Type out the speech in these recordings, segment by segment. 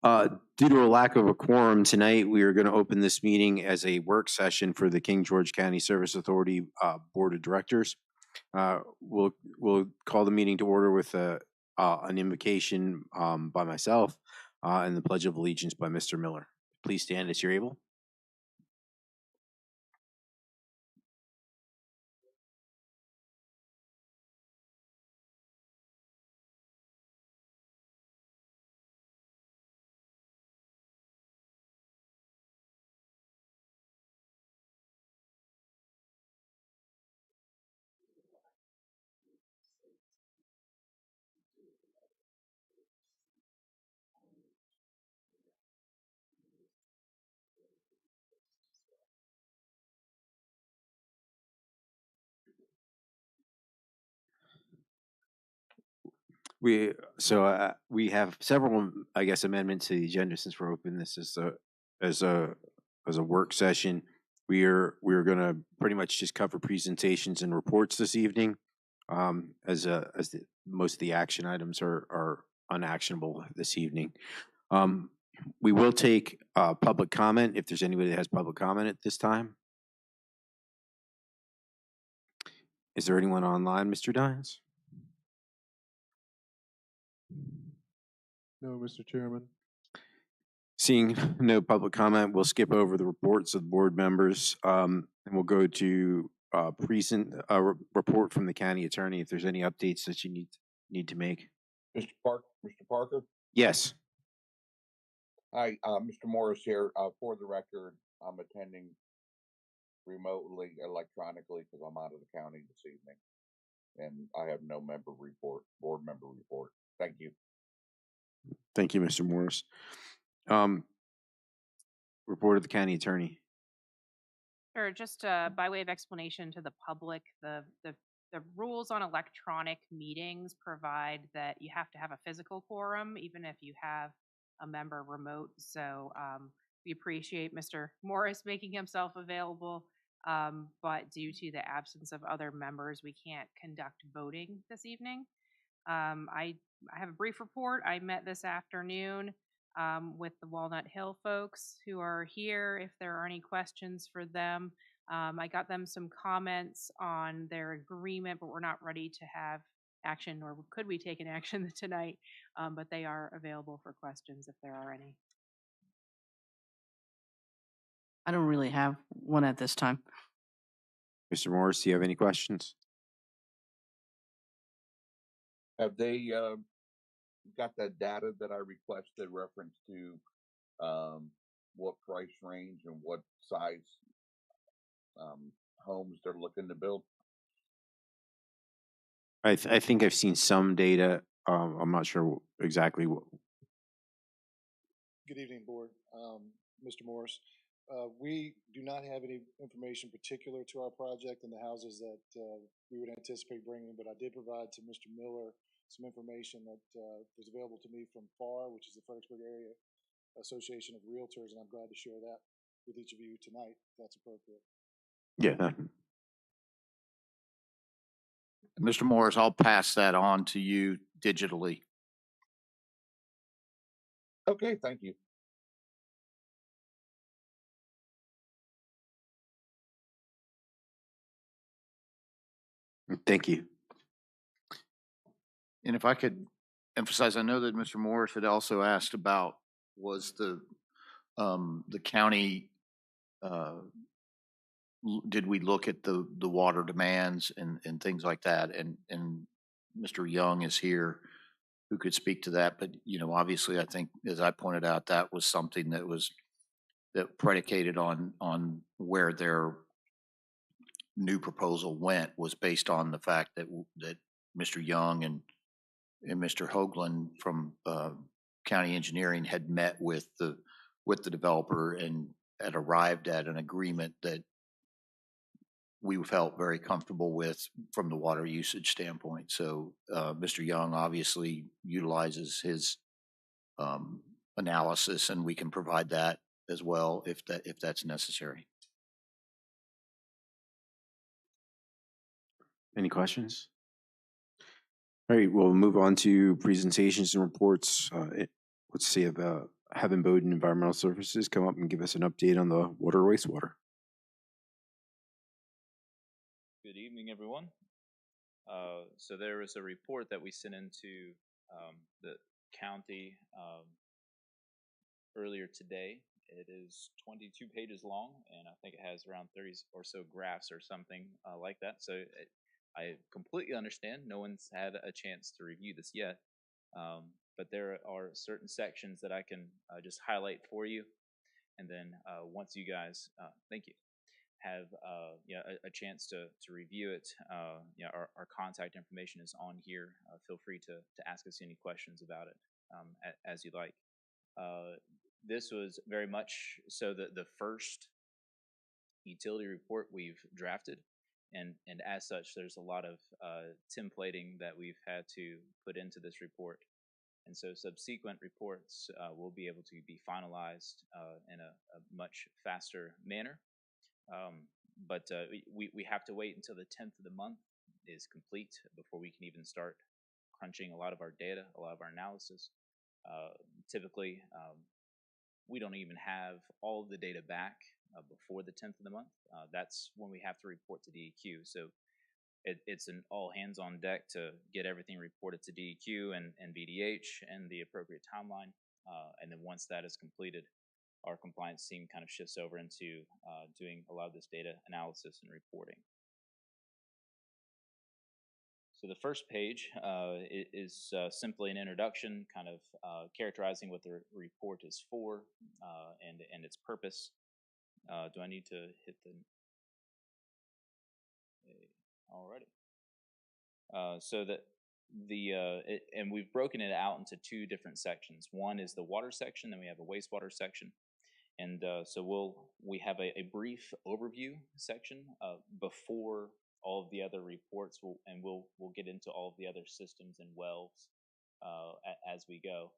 Due to a lack of a quorum tonight, we are going to open this meeting as a work session for the King George County Service Authority Board of Directors. We'll call the meeting to order with an invocation by myself and the Pledge of Allegiance by Mr. Miller. Please stand as you're able. We have several, I guess, amendments to the agenda since we're opening this as a work session. We're going to pretty much just cover presentations and reports this evening, most of the action items are unactionable this evening. We will take public comment if there's anybody that has public comment at this time. Is there anyone online, Mr. Dines? No, Mr. Chairman. Seeing no public comment, we'll skip over the reports of the board members, and we'll go to report from the county attorney if there's any updates that you need to make. Mr. Parker? Yes. Hi, Mr. Morris here. For the record, I'm attending remotely, electronically, because I'm out of the county this evening, and I have no board member report. Thank you. Thank you, Mr. Morris. Report of the county attorney. Sure, just by way of explanation to the public, the rules on electronic meetings provide that you have to have a physical quorum, even if you have a member remote. So we appreciate Mr. Morris making himself available, but due to the absence of other members, we can't conduct voting this evening. I have a brief report. I met this afternoon with the Walnut Hill folks who are here. If there are any questions for them, I got them some comments on their agreement, but we're not ready to have action, nor could we take an action tonight, but they are available for questions if there are any. I don't really have one at this time. Mr. Morris, do you have any questions? Have they got the data that I requested reference to what price range and what size homes they're looking to build? I think I've seen some data. I'm not sure exactly what. Good evening, board. Mr. Morris. We do not have any information particular to our project and the houses that we would anticipate bringing, but I did provide to Mr. Miller some information that was available to me from FAR, which is the Fredericksburg Area Association of Realtors, and I'm glad to share that with each of you tonight, if that's appropriate. Yeah. Mr. Morris, I'll pass that on to you digitally. Okay, thank you. Thank you. And if I could emphasize, I know that Mr. Morris had also asked about was the county, did we look at the water demands and things like that? And Mr. Young is here who could speak to that. But, you know, obviously I think, as I pointed out, that was something that predicated on where their new proposal went was based on the fact that Mr. Young and Mr. Hoagland from county engineering had met with the developer and had arrived at an agreement that we felt very comfortable with from the water usage standpoint. So Mr. Young obviously utilizes his analysis, and we can provide that as well if that's necessary. Any questions? All right, we'll move on to presentations and reports. Let's see, having Bowden Environmental Services come up and give us an update on the water wastewater. Good evening, everyone. So there was a report that we sent into the county earlier today. It is 22 pages long, and I think it has around 30 or so graphs or something like that. So I completely understand no one's had a chance to review this yet, but there are certain sections that I can just highlight for you, and then once you guys, thank you, have a chance to review it, our contact information is on here. Feel free to ask us any questions about it as you like. This was very much so the first utility report we've drafted, and as such, there's a lot of templating that we've had to put into this report. And so subsequent reports will be able to be finalized in a much faster manner. But we have to wait until the 10th of the month is complete before we can even start crunching a lot of our data, a lot of our analysis. Typically, we don't even have all of the data back before the 10th of the month. That's when we have to report to DEQ. So it's an all hands on deck to get everything reported to DEQ and VDH and the appropriate timeline. And then once that is completed, our compliance team kind of shifts over into doing a lot of this data analysis and reporting. So the first page is simply an introduction, kind of characterizing what the report is for and its purpose. Do I need to hit the? Alrighty. So that and we've broken it out into two different sections. One is the water section, then we have a wastewater section. And so we have a brief overview section before all of the other reports, and we'll get into all of the other systems and wells as we go.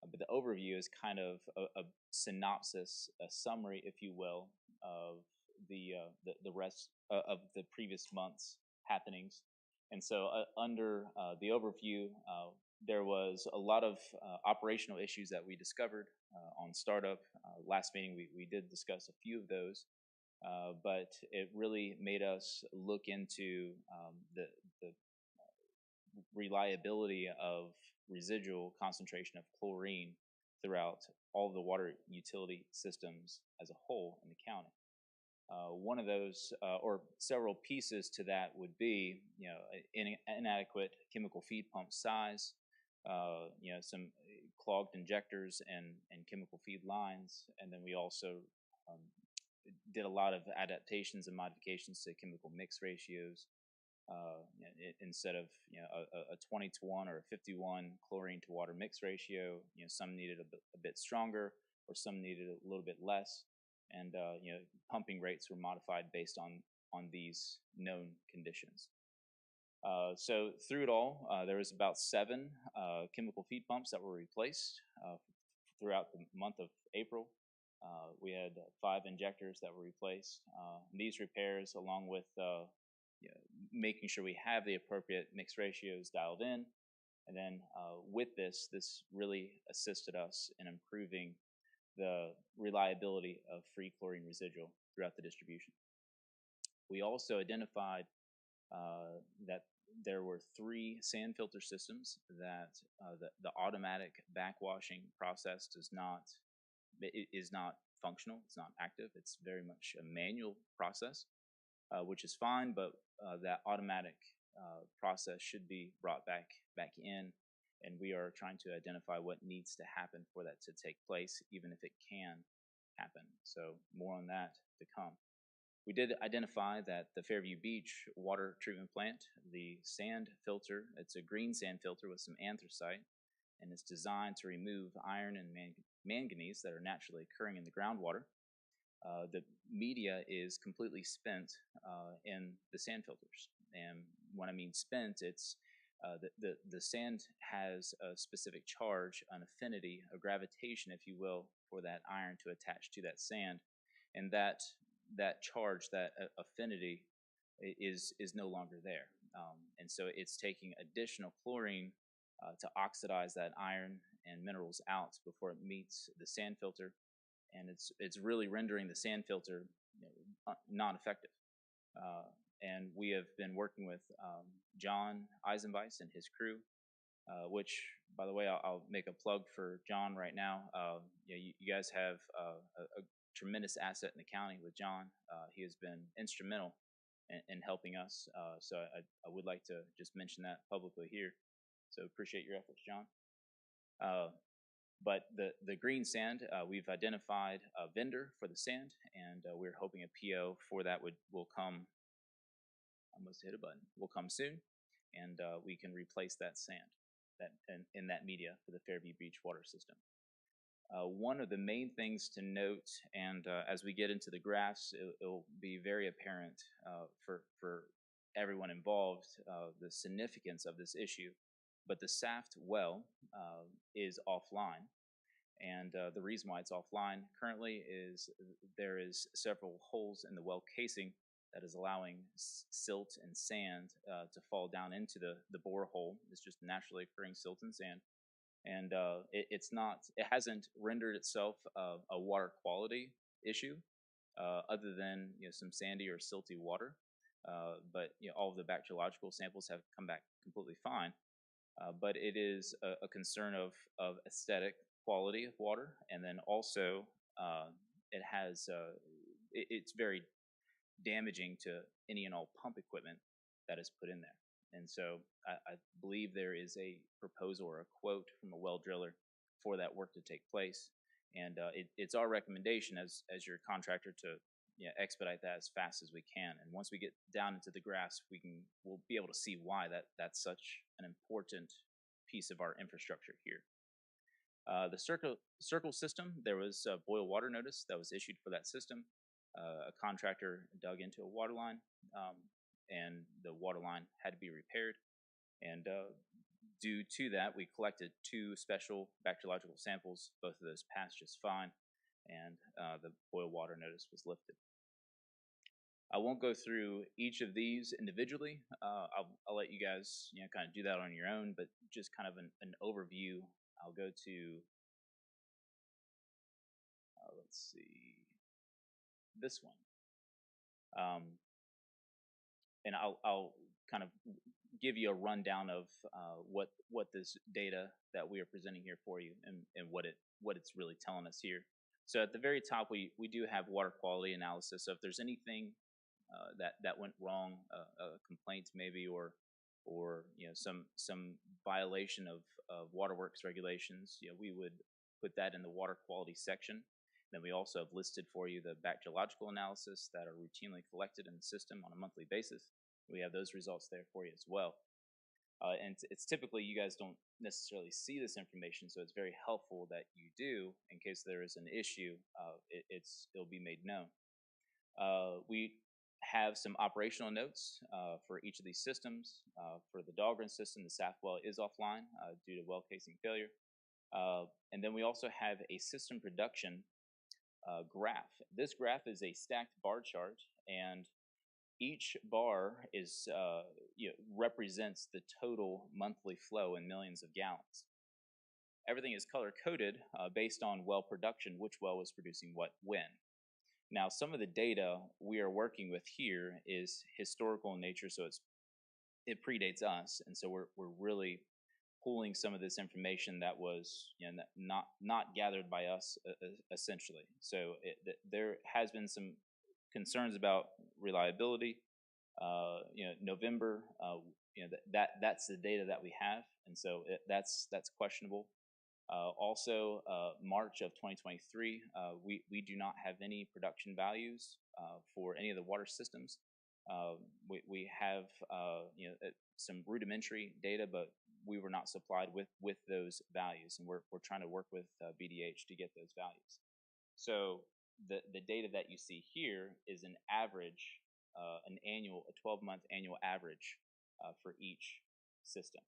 But the overview is kind of a synopsis, a summary, if you will, of the rest of the previous month's happenings. And so under the overview, there was a lot of operational issues that we discovered on startup. Last meeting, we did discuss a few of those, but it really made us look into the reliability of residual concentration of chlorine throughout all the water utility systems as a whole in the county. One of those, or several pieces to that, would be, inadequate chemical feed pump size, some clogged injectors and chemical feed lines, and then we also did a lot of adaptations and modifications to chemical mix ratios. Instead of a 20-to-1 or a 50-1 chlorine to water mix ratio, some needed a bit stronger, or some needed a little bit less, and pumping rates were modified based on these known conditions. So through it all, there was about 7 chemical feed pumps that were replaced throughout the month of April. We had 5 injectors that were replaced. These repairs, along with making sure we have the appropriate mix ratios dialed in, and then with this really assisted us in improving the reliability of free chlorine residual throughout the distribution. We also identified that there were 3 sand filter systems that the automatic backwashing process is not functional. It's not active. It's very much a manual process, which is fine, but that automatic process should be brought back in, and we are trying to identify what needs to happen for that to take place, even if it can happen. So more on that to come. We did identify that the Fairview Beach water treatment plant, the sand filter, it's a green sand filter with some anthracite, and it's designed to remove iron and manganese that are naturally occurring in the groundwater. The media is completely spent in the sand filters. And when I mean spent, it's the sand has a specific charge, an affinity, a gravitation, if you will, for that iron to attach to that sand. And that charge, that affinity, is no longer there. And so it's taking additional chlorine to oxidize that iron and minerals out before it meets the sand filter, and it's really rendering the sand filter non-effective. And we have been working with John Eisenweiss and his crew, which, by the way, I'll make a plug for John right now. You guys have a tremendous asset in the county with John. He has been instrumental in helping us. So I would like to just mention that publicly here. So appreciate your efforts, John. But the green sand, we've identified a vendor for the sand, and we're hoping a PO for that will come. Almost hit a button. Will come soon, and we can replace that sand in that media for the Fairview Beach water system. One of the main things to note, and as we get into the graphs, it'll be very apparent for everyone involved the significance of this issue. But the Saft well is offline, and the reason why it's offline currently is there is several holes in the well casing that is allowing silt and sand to fall down into the borehole. It's just naturally occurring silt and sand, and it hasn't rendered itself a water quality issue, other than some sandy or silty water. But all of the bacteriological samples have come back completely fine. But it is a concern of aesthetic quality of water, and then also it's very damaging to any and all pump equipment that is put in there. And so I believe there is a proposal or a quote from a well driller for that work to take place. And it's our recommendation as your contractor to expedite that as fast as we can. And once we get down into the graphs, we'll be able to see why that's such an important piece of our infrastructure here. The circle system, there was a boil water notice that was issued for that system. A contractor dug into a water line, and the water line had to be repaired. And due to that, we collected 2 special bacteriological samples. Both of those passed just fine, and the boil water notice was lifted. I won't go through each of these individually. I'll let you guys kind of do that on your own, but just kind of an overview. I'll go to, let's see, this one. And I'll kind of give you a rundown of what this data that we are presenting here for you and what it's really telling us here. So at the very top, we do have water quality analysis. So if there's anything that went wrong, a complaint maybe, or some violation of waterworks regulations, we would put that in the water quality section. Then we also have listed for you the bacteriological analysis that are routinely collected in the system on a monthly basis. We have those results there for you as well. And it's typically, you guys don't necessarily see this information, so it's very helpful that you do in case there is an issue. It'll be made known. We have some operational notes for each of these systems. For the Dahlgren system, the Saft well is offline due to well casing failure. And then we also have a system production graph. This graph is a stacked bar chart, and each bar is represents the total monthly flow in millions of gallons. Everything is color coded based on well production, which well was producing what when. Now, some of the data we are working with here is historical in nature, so it predates us, and so we're really pulling some of this information that was not gathered by us essentially. So there has been some concerns about reliability. November, that's the data that we have, and so that's questionable. Also, March of 2023, we do not have any production values for any of the water systems. We have some rudimentary data, but we were not supplied with those values, and we're trying to work with BDH to get those values. So the data that you see here is an average, a 12-month annual average for each system.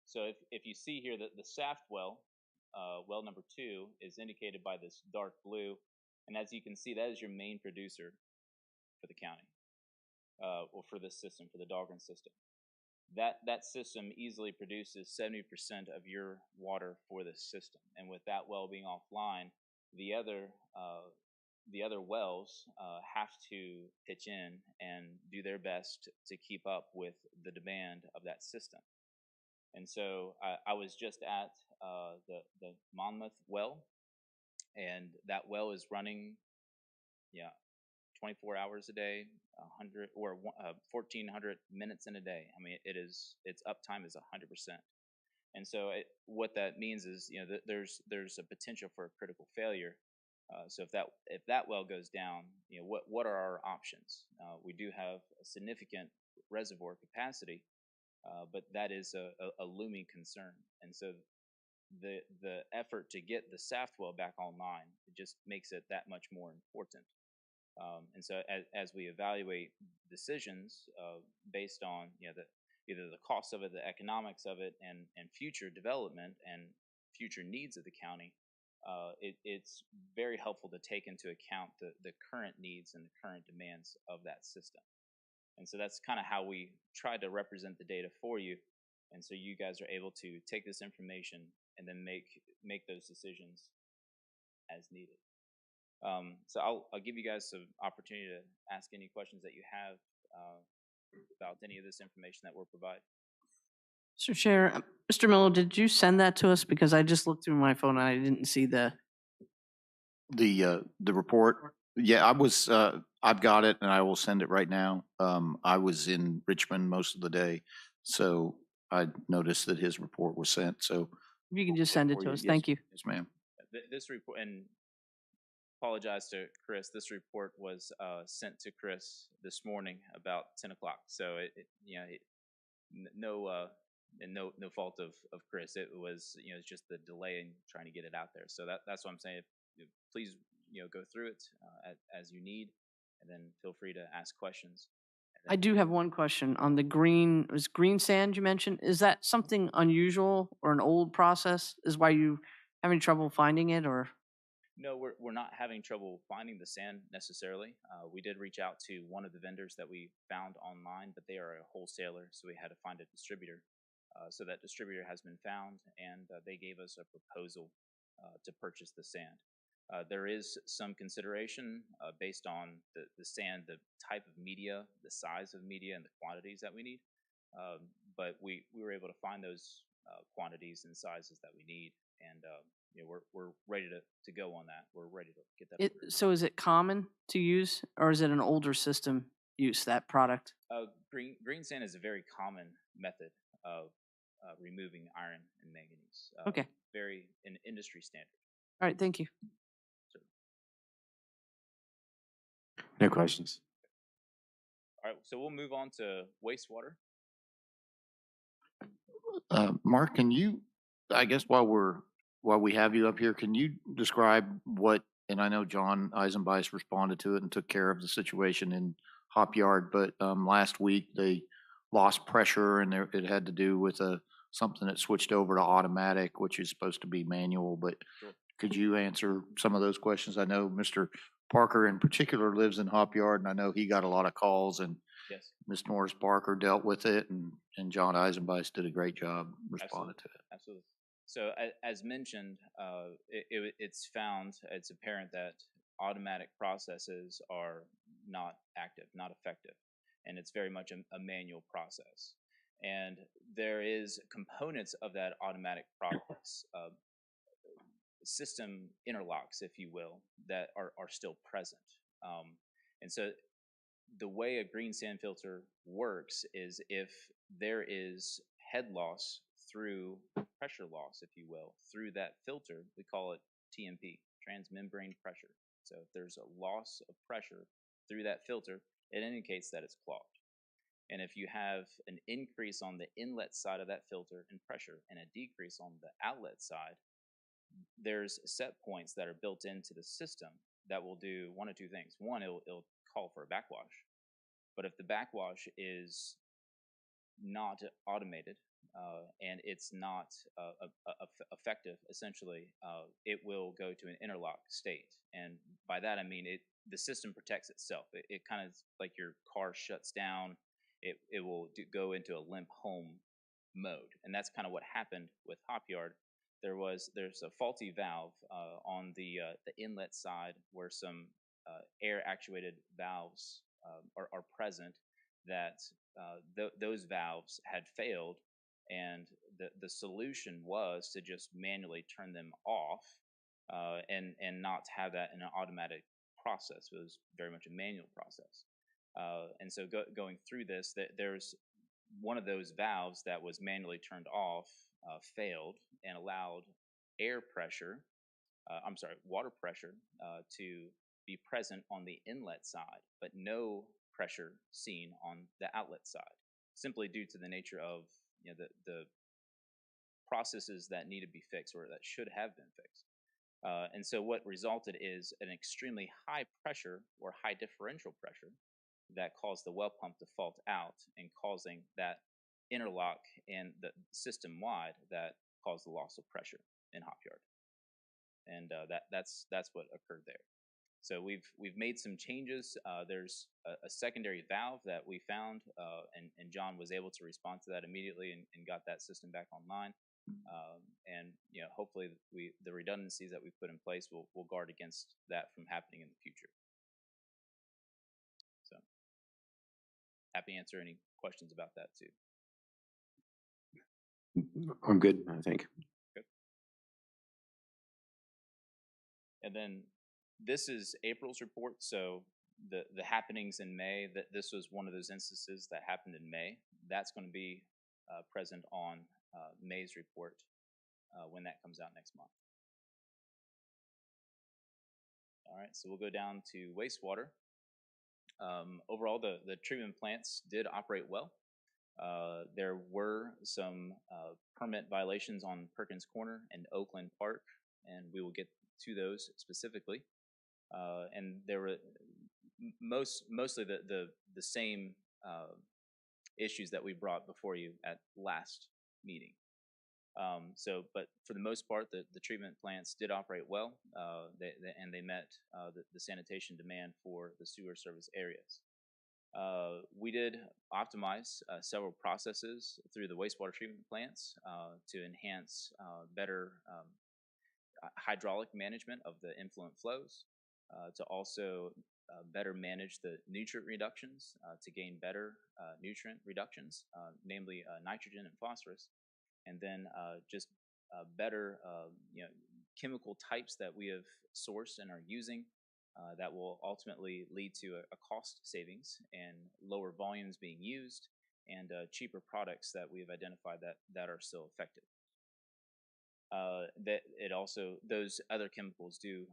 So if you see here that the Saft well, well number 2, is indicated by this dark blue, and as you can see, that is your main producer for the county, or for this system, for the Dahlgren system. that system easily produces 70% of your water for the system. And with that well being offline, the other wells have to pitch in and do their best to keep up with the demand of that system. And so I was just at the Monmouth well, and that well is running, 24 hours a day, 1,400 minutes in a day. I mean, its uptime is 100%. And so what that means is, there's a potential for a critical failure. So if that well goes down, what are our options? We do have a significant reservoir capacity, but that is a looming concern. And so the effort to get the Saft well back online, it just makes it that much more important. And so as we evaluate decisions based on either the cost of it, the economics of it, and future development and future needs of the county, it's very helpful to take into account the current needs and the current demands of that system. And so that's kind of how we try to represent the data for you. And so you guys are able to take this information and then make those decisions as needed. So I'll give you guys some opportunity to ask any questions that you have about any of this information that we're providing. Mr. Chair, Mr. Miller, did you send that to us? Because I just looked through my phone and I didn't see the report. Yeah, I've got it and I will send it right now. I was in Richmond most of the day, so I noticed that his report was sent. So if you can just send it to us. Thank you. Yes, ma'am. This report, and apologize to Chris, this report was sent to Chris this morning about 10 o'clock. So no fault of Chris. It was, it's just the delay in trying to get it out there. So that's what I'm saying. Please, go through it as you need, and then feel free to ask questions. I do have one question on the green sand you mentioned. Is that something unusual or an old process? Is why you having trouble finding it, or? No, we're not having trouble finding the sand necessarily. We did reach out to one of the vendors that we found online, but they are a wholesaler, so we had to find a distributor. So that distributor has been found, and they gave us a proposal to purchase the sand. There is some consideration based on the sand, the type of media, the size of media, and the quantities that we need. But we were able to find those quantities and sizes that we need, and we're ready to go on that. We're ready to get that. So is it common to use, or is it an older system use, that product? Green sand is a very common method of removing iron and manganese. Okay. Very an industry standard. All right, thank you. No questions. All right, so we'll move on to wastewater. Mark, can you, I guess while we have you up here, can you describe what, and I know John Eisenbeis responded to it and took care of the situation in Hop Yard, but last week they lost pressure and it had to do with something that switched over to automatic, which is supposed to be manual, but Sure. Could you answer some of those questions? I know Mr. Parker in particular lives in Hop Yard, and I know he got a lot of calls, and Yes. Ms. Norris Parker dealt with it, and John Eisenbeis did a great job responding to it. Absolutely. So as mentioned, it's apparent that automatic processes are not active, not effective, and it's very much a manual process. And there is components of that automatic process, system interlocks, if you will, that are still present. And so the way a green sand filter works is if there is head loss through pressure loss, if you will, through that filter, we call it TMP, transmembrane pressure. So if there's a loss of pressure through that filter, it indicates that it's clogged. And if you have an increase on the inlet side of that filter in pressure and a decrease on the outlet side, there's set points that are built into the system that will do one of two things. One, it'll call for a backwash. But if the backwash is not automated and it's not effective, essentially, it will go to an interlock state. And by that, I mean the system protects itself. It kind of like your car shuts down it will go into a limp home mode, and that's kind of what happened with Hop Yard. There's a faulty valve on the inlet side where some air actuated valves are present that those valves had failed, and the solution was to just manually turn them off and not have that in an automatic process. It was very much a manual process. And so going through this, there's one of those valves that was manually turned off failed and allowed air pressure, water pressure to be present on the inlet side, but no pressure seen on the outlet side, simply due to the nature of the processes that need to be fixed or that should have been fixed. And so what resulted is an extremely high pressure or high differential pressure that caused the well pump to fault out and causing that interlock in the system wide that caused the loss of pressure in Hop Yard. And that's what occurred there. So we've made some changes. There's a secondary valve that we found, and John was able to respond to that immediately and got that system back online. And hopefully the redundancies that we put in place will guard against that from happening in the future. So happy to answer any questions about that too. I'm good, I think. Good. And then this is April's report. So the happenings in May, that this was one of those instances that happened in May. That's going to be present on May's report when that comes out next month. All right, so we'll go down to wastewater. Overall, the treatment plants did operate well. There were some permit violations on Perkins Corner and Oakland Park, and we will get to those specifically. And there were mostly the same issues that we brought before you at last meeting. But for the most part, the treatment plants did operate well, and they met the sanitation demand for the sewer service areas. We did optimize several processes through the wastewater treatment plants to enhance better hydraulic management of the influent flows, to also better manage the nutrient reductions, to gain better nutrient reductions, namely nitrogen and phosphorus, and then just better chemical types that we have sourced and are using that will ultimately lead to a cost savings and lower volumes being used and cheaper products that we have identified that are still effective. That it also, those other chemicals do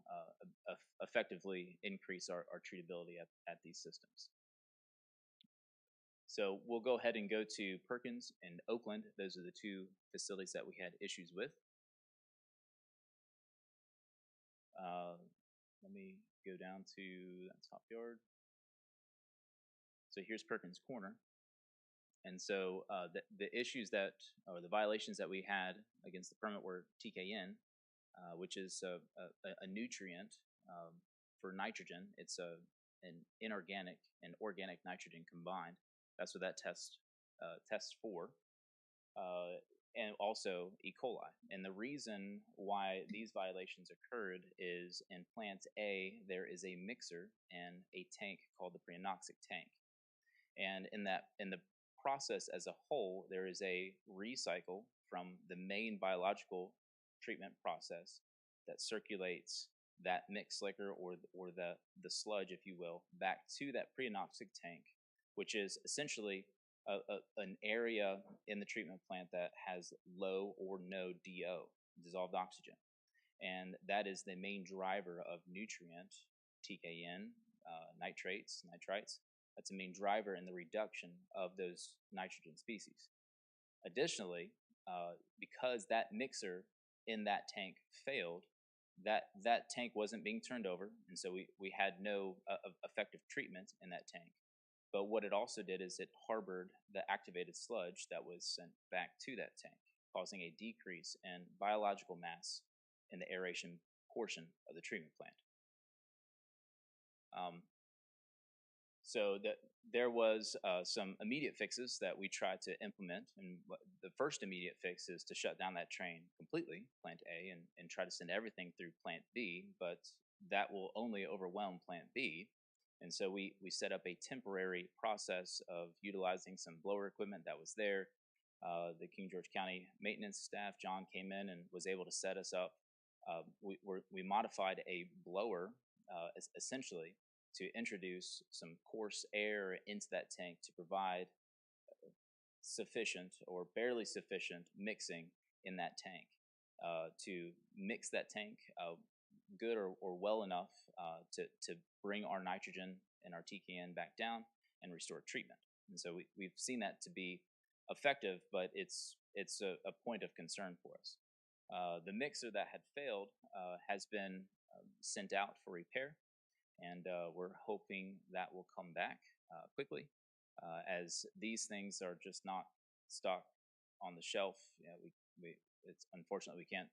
effectively increase our treatability at these systems. So we'll go ahead and go to Perkins and Oakland. Those are the two facilities that we had issues with. Let me go down to that Hop Yard. So here's Perkins Corner. And so the issues that, or the violations that we had against the permit were TKN, which is a nutrient for nitrogen. It's an inorganic and organic nitrogen combined. That's what that test tests for. And also E. coli. And the reason why these violations occurred is in plant A, there is a mixer and a tank called the pre-anoxic tank. And in the process as a whole, there is a recycle from the main biological treatment process that circulates that mixed liquor or the sludge, if you will, back to that pre-anoxic tank, which is essentially an area in the treatment plant that has low or no DO, dissolved oxygen. And that is the main driver of nutrient, TKN, nitrates. That's a main driver in the reduction of those nitrogen species. Additionally, because that mixer in that tank failed, that tank wasn't being turned over, and so we had no effective treatment in that tank. But what it also did is it harbored the activated sludge that was sent back to that tank, causing a decrease in biological mass in the aeration portion of the treatment plant. So that there was some immediate fixes that we tried to implement, and the first immediate fix is to shut down that train completely, Plant A, and try to send everything through Plant B, but that will only overwhelm Plant B. And so we set up a temporary process of utilizing some blower equipment that was there. The King George County maintenance staff, John, came in and was able to set us up. We modified a blower essentially to introduce some coarse air into that tank to provide sufficient or barely sufficient mixing in that tank to mix that tank good or well enough to bring our nitrogen and our TKN back down and restore treatment. And so we've seen that to be effective, but it's a point of concern for us. The mixer that had failed has been sent out for repair, and we're hoping that will come back quickly, as these things are just not stocked on the shelf. You know, it's unfortunate we can't.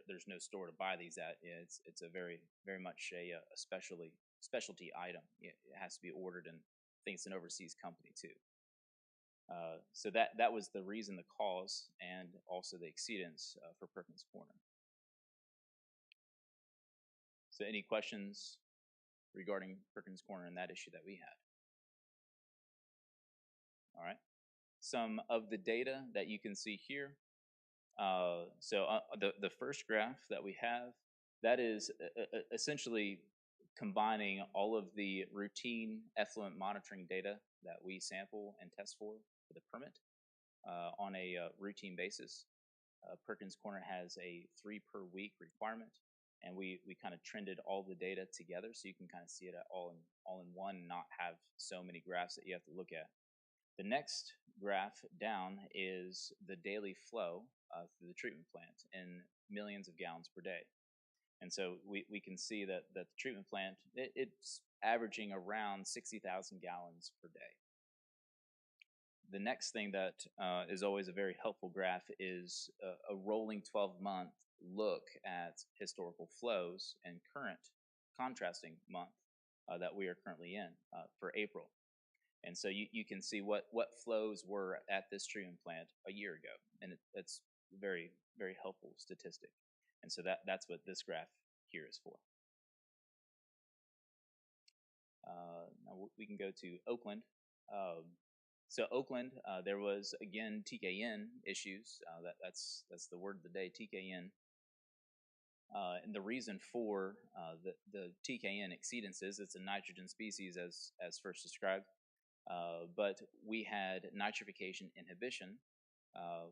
There's no store to buy these at. It's a very much a specialty item. It has to be ordered, and I think it's an overseas company too. So that was the reason, the cause, and also the exceedance for Perkins Corner. So any questions regarding Perkins Corner and that issue that we had? All right. Some of the data that you can see here. The first graph that we have, that is essentially combining all of the routine effluent monitoring data that we sample and test for the permit on a routine basis. Perkins Corner has a 3 per week requirement, and we kind of trended all the data together so you can kind of see it all in one and not have so many graphs that you have to look at. The next graph down is the daily flow through the treatment plant in millions of gallons per day. And so we can see that the treatment plant, it's averaging around 60,000 gallons per day. The next thing that is always a very helpful graph is a rolling 12-month look at historical flows and current contrasting month that we are currently in for April. And so you can see what flows were at this treatment plant a year ago, and that's very helpful statistic. And so that's what this graph here is for. Now we can go to Oakland. So Oakland, there was again TKN issues. That's the word of the day, TKN. And the reason for the TKN exceedances, it's a nitrogen species as first described. But we had nitrification inhibition,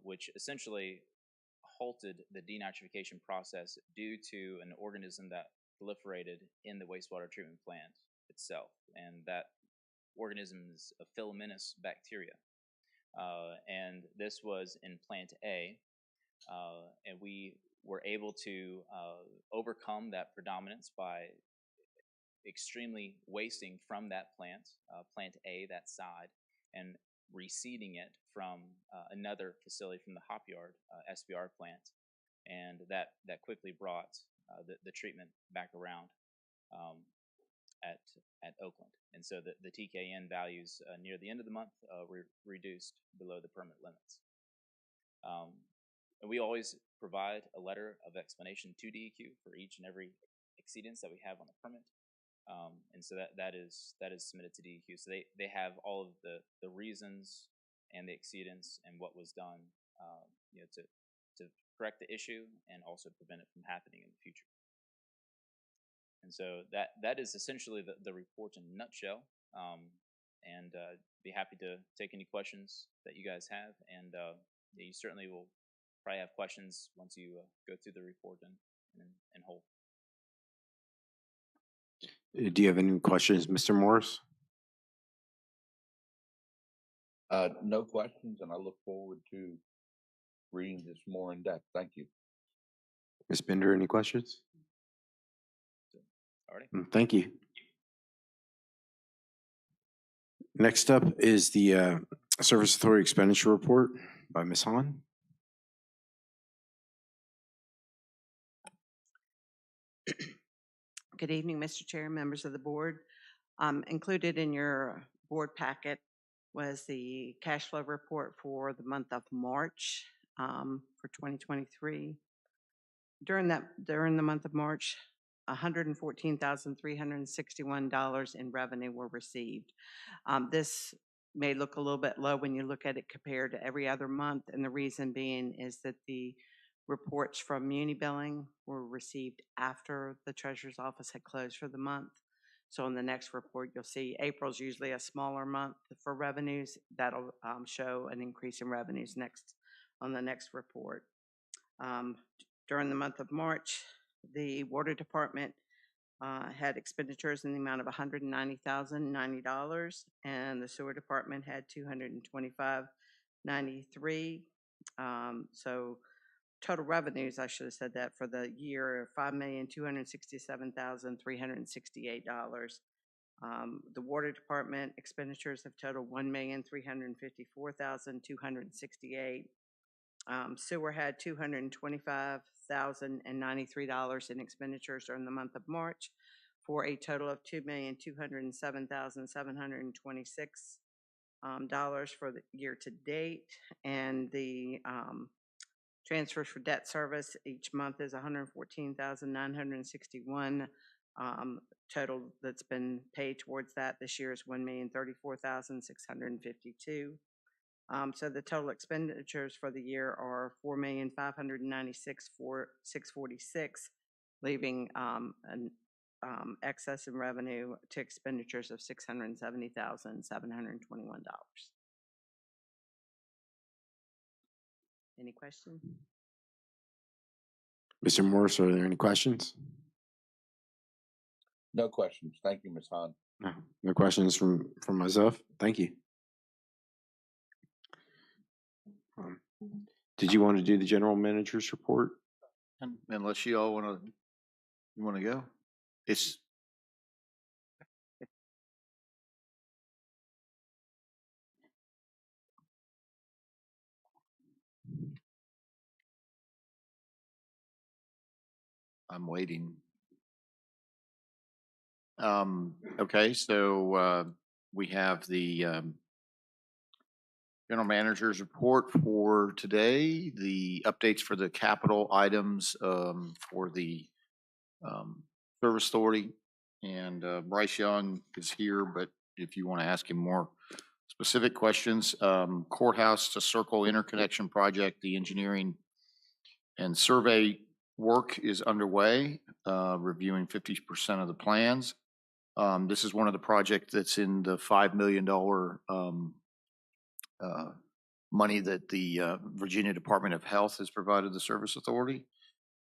which essentially halted the denitrification process due to an organism that proliferated in the wastewater treatment plant itself. And that organism is a Filaminus bacteria. And this was in Plant A. And we were able to overcome that predominance by extremely wasting from that plant, Plant A, that side, and reseeding it from another facility from the hop yard, SBR plant, and that quickly brought the treatment back around at Oakland. And so the TKN values near the end of the month were reduced below the permit limits. And we always provide a letter of explanation to DEQ for each and every exceedance that we have on the permit. And so that is submitted to DEQ. So they have all of the reasons and the exceedance and what was done, to correct the issue and also prevent it from happening in the future. And so that is essentially the report in a nutshell. And be happy to take any questions that you guys have. And you certainly will probably have questions once you go through the report in whole. Do you have any questions, Mr. Morris? No questions, and I look forward to reading this more in depth. Thank you. Ms. Bender, any questions? All right. Thank you. Next up is the Service Authority Expenditure Report by Ms. Hahn. Good evening, Mr. Chair, members of the board. Included in your board packet was the cash flow report for the month of March for 2023. During the month of March, $114,361 in revenue were received. This may look a little bit low when you look at it compared to every other month, and the reason being is that the reports from Muni Billing were received after the treasurer's office had closed for the month. So in the next report, you'll see April's usually a smaller month for revenues. That'll show an increase in revenues on the next report. During the month of March, the water department had expenditures in the amount of $190,090, and the sewer department had $225,93. So total revenues, I should have said that, for the year, $5,267,368. The water department expenditures have totaled $1,354,268. Sewer had $225,093 in expenditures during the month of March, for a total of $2,207,726 for the year to date. And the transfers for debt service each month is $114,961. Total that's been paid towards that this year is $1,034,652. So the total expenditures for the year are $4,596,646, leaving an excess in revenue to expenditures of $670,721. Any questions? Mr. Morris, are there any questions? No questions. Thank you, Ms. Hahn. No, no questions from myself. Thank you. Did you want to do the general manager's report? Unless you all want to go? It's, I'm waiting. Okay, so we have the general manager's report for today, the updates for the capital items for the service authority. And Bryce Young is here, but if you want to ask him more specific questions, courthouse to circle interconnection project, the engineering and survey work is underway, reviewing 50% of the plans. This is one of the projects that's in the $5 million money that the Virginia Department of Health has provided the Service Authority.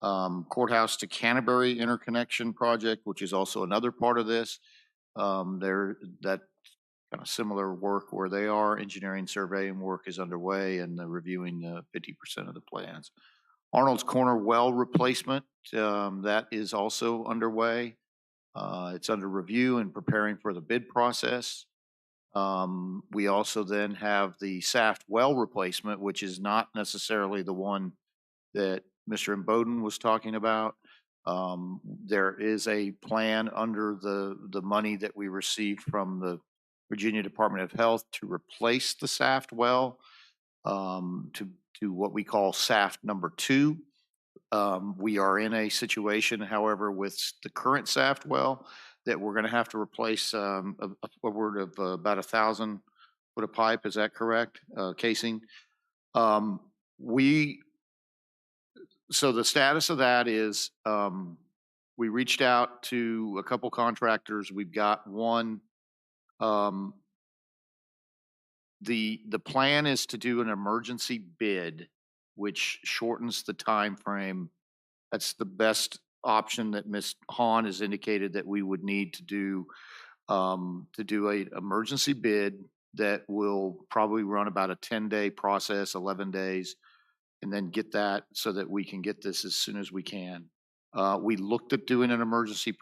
Courthouse to Canterbury interconnection project, which is also another part of this. That kind of similar work where they are. Engineering surveying work is underway, and they're reviewing 50% of the plans. Arnold's Corner well replacement, that is also underway. It's under review and preparing for the bid process. We also then have the Saft well replacement, which is not necessarily the one that Mr. Imboden was talking about. There is a plan under the money that we received from the Virginia Department of Health to replace the Saft well to what we call Saft number 2. We are in a situation, however, with the current Saft well that we're going to have to replace upward of about 1,000 foot of pipe. Is that correct? Casing. So the status of that is we reached out to a couple contractors. We've got one. The plan is to do an emergency bid, which shortens the time frame. That's the best option that Ms. Hahn has indicated that we would need to do an emergency bid that will probably run about a 10-day process, 11 days, and then get that so that we can get this as soon as we can. We looked at doing an emergency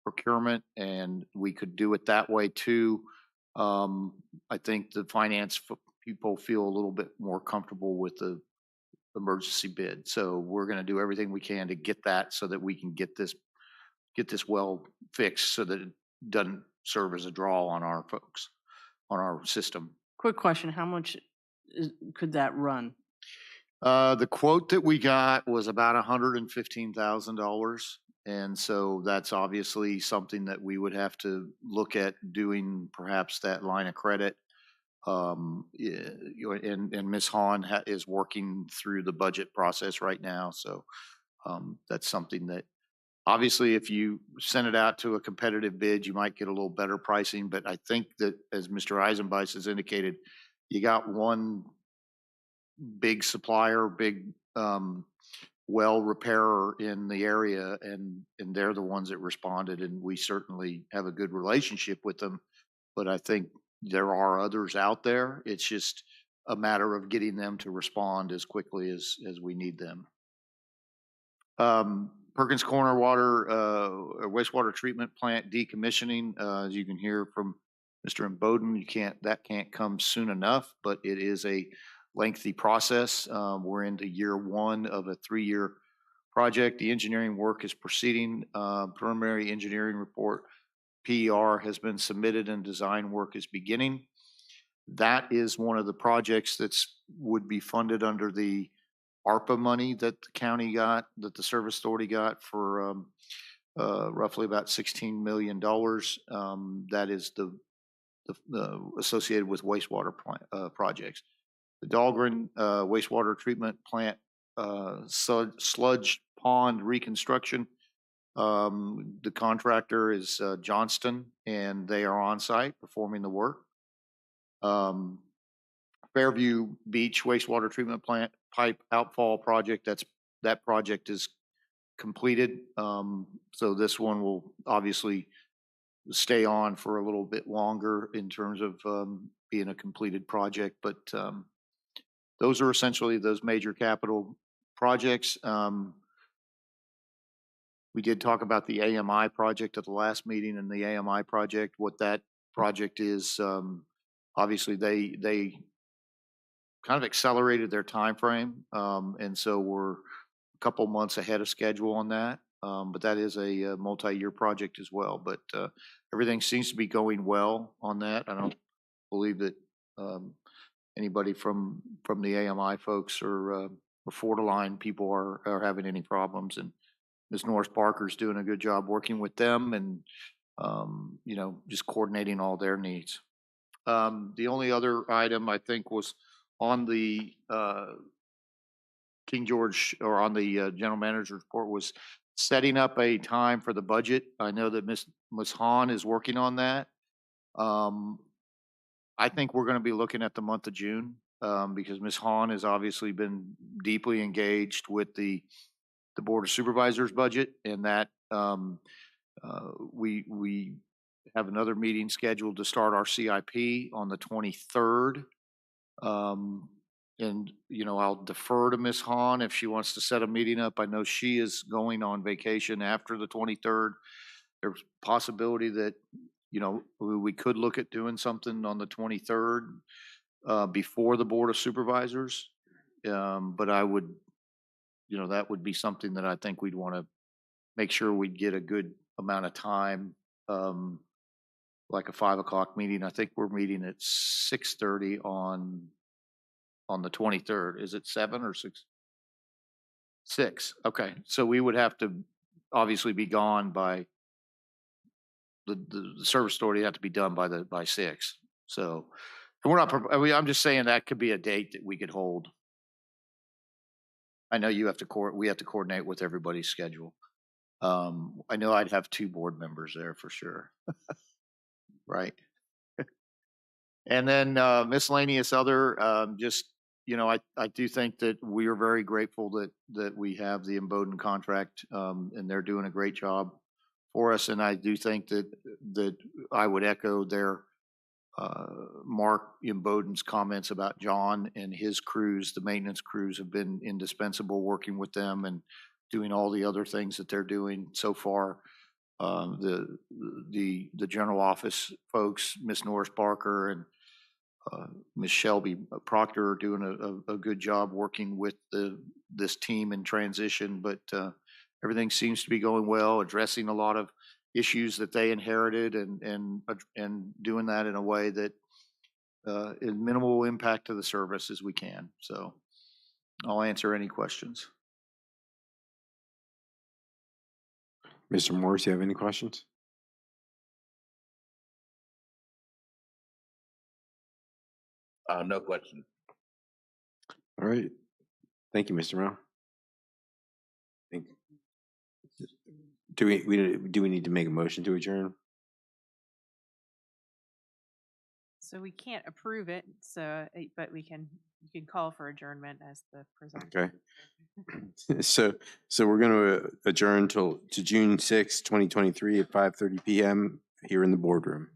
procurement, and we could do it that way too. I think the finance people feel a little bit more comfortable with the emergency bid. So we're going to do everything we can to get that so that we can get this well fixed so that it doesn't serve as a draw on our folks, on our system. Quick question, how much could that run? The quote that we got was about $115,000. And so that's obviously something that we would have to look at doing, perhaps that line of credit. And Ms. Hahn is working through the budget process right now. So that's something that, obviously, if you send it out to a competitive bid, you might get a little better pricing. But I think that, as Mr. Eisenbeis has indicated, you got one big supplier, big well repairer in the area, and they're the ones that responded, and we certainly have a good relationship with them. But I think there are others out there. It's just a matter of getting them to respond as quickly as we need them. Perkins Corner wastewater treatment plant decommissioning, as you can hear from Mr. Bowden, that can't come soon enough, but it is a lengthy process. We're into year one of a 3-year project. The engineering work is proceeding. Preliminary engineering report, PER, has been submitted and design work is beginning. That is one of the projects would be funded under the ARPA money that the county got, that the Service Authority got for roughly about $16 million. That is the associated with wastewater projects. The Dahlgren wastewater treatment plant sludge pond reconstruction. The contractor is Johnston, and they are on site performing the work. Fairview Beach wastewater treatment plant pipe outfall project. That project is completed. So this one will obviously stay on for a little bit longer in terms of being a completed project. But those are essentially those major capital projects. We did talk about the AMI project at the last meeting, and the AMI project, what that project is, obviously they kind of accelerated their time frame, and so we're a couple months ahead of schedule on that. But that is a multi-year project as well. But everything seems to be going well on that. I don't believe that anybody from the AMI folks or Fortiline people are having any problems. And Ms. Norris Parker's doing a good job working with them and just coordinating all their needs. The only other item I think was on the King George, or on the general manager's report, was setting up a time for the budget. I know that Ms. Hahn is working on that. I think we're going to be looking at the month of June because Ms. Hahn has obviously been deeply engaged with the Board of Supervisors budget, and that we have another meeting scheduled to start our CIP on the 23rd. And I'll defer to Ms. Hahn if she wants to set a meeting up. I know she is going on vacation after the 23rd. There's a possibility that we could look at doing something on the 23rd before the Board of Supervisors. But I would, that would be something that I think we'd want to make sure we'd get a good amount of time, like a 5 o'clock meeting. I think we're meeting at 6:30 on the 23rd. Is it 7 or 6? 6. Okay. So we would have to obviously be gone by the service authority had to be done by 6. So we're not, I'm just saying that could be a date that we could hold. I know we have to coordinate with everybody's schedule. I know I'd have 2 board members there for sure. Right. And then miscellaneous other, I do think that we are very grateful that we have the Bowden contract, and they're doing a great job for us. And I do think that I would echo their Mark Bowden's comments about John and his crews. The maintenance crews have been indispensable working with them and doing all the other things that they're doing so far. The general office folks, Ms. Norris Parker and Ms. Shelby Proctor, are doing a good job working with this team in transition, but everything seems to be going well, addressing a lot of issues that they inherited and doing that in a way that is minimal impact to the service as we can. So I'll answer any questions. Mr. Morris, you have any questions? No question. All right. Thank you, Mr. Morrow. Do we need to make a motion to adjourn? So we can't approve it, so, but you can call for adjournment as the Okay. presenter. So we're going to adjourn to June 6, 2023 at 5:30 PM here in the boardroom.